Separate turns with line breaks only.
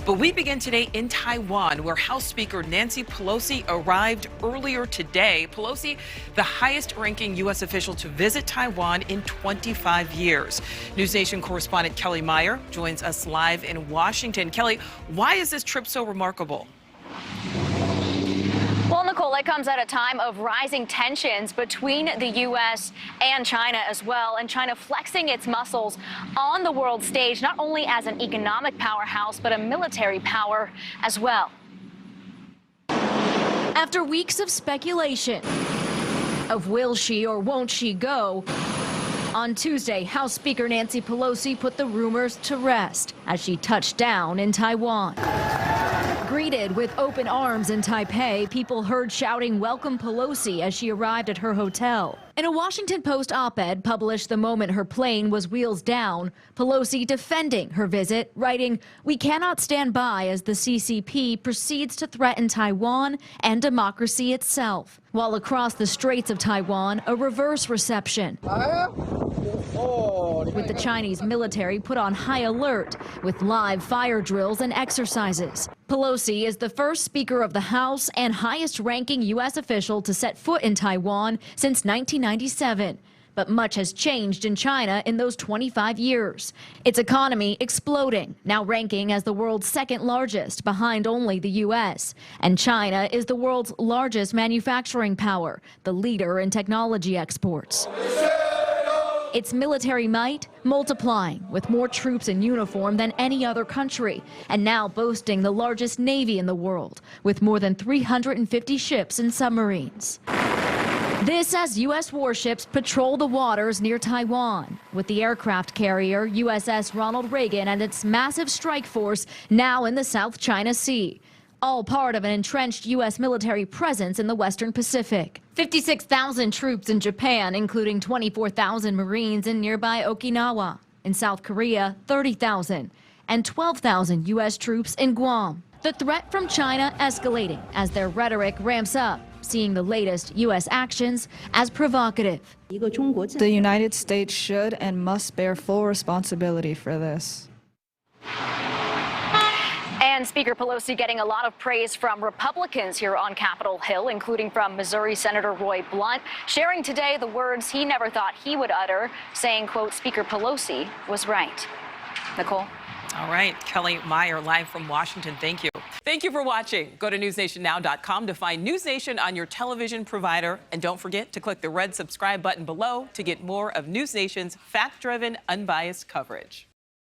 But we begin today in Taiwan, where House Speaker Nancy Pelosi arrived earlier today. Pelosi, the highest-ranking U.S. official to visit Taiwan in 25 years. NewsNation correspondent Kelly Meyer joins us live in Washington. Kelly, why is this trip so remarkable?
Well, Nichole, it comes at a time of rising tensions between the U.S. and China as well, and China flexing its muscles on the world stage, not only as an economic powerhouse, but a military power as well.
After weeks of speculation of will she or won't she go, on Tuesday, House Speaker Nancy Pelosi put the rumors to rest as she touched down in Taiwan. Greeted with open arms in Taipei, people heard shouting "Welcome Pelosi" as she arrived at her hotel. In a Washington Post op-ed published the moment her plane was wheels down, Pelosi defending her visit, writing, "We cannot stand by as the CCP proceeds to threaten Taiwan and democracy itself." While across the Straits of Taiwan, a reverse reception, with the Chinese military put on high alert with live fire drills and exercises. Pelosi is the first Speaker of the House and highest-ranking U.S. official to set foot in Taiwan since 1997. But much has changed in China in those 25 years. Its economy exploding, now ranking as the world's second largest, behind only the U.S. And China is the world's largest manufacturing power, the leader in technology exports. Its military might multiplying, with more troops in uniform than any other country, and now boasting the largest navy in the world, with more than 350 ships and submarines. This as U.S. warships patrol the waters near Taiwan, with the aircraft carrier USS Ronald Reagan and its massive strike force now in the South China Sea. All part of an entrenched U.S. military presence in the Western Pacific. 56,000 troops in Japan, including 24,000 Marines in nearby Okinawa. In South Korea, 30,000. And 12,000 U.S. troops in Guam. The threat from China escalating as their rhetoric ramps up, seeing the latest U.S. actions as provocative.
The United States should and must bear full responsibility for this.
And Speaker Pelosi getting a lot of praise from Republicans here on Capitol Hill, including from Missouri Senator Roy Blunt, sharing today the words he never thought he would utter, saying, quote, "Speaker Pelosi was right." Nichole?
All right, Kelly Meyer live from Washington. Thank you. Thank you for watching. Go to newsnationnow.com to find NewsNation on your television provider. And don't forget to click the red subscribe button below to get more of NewsNation's fact-driven, unbiased coverage.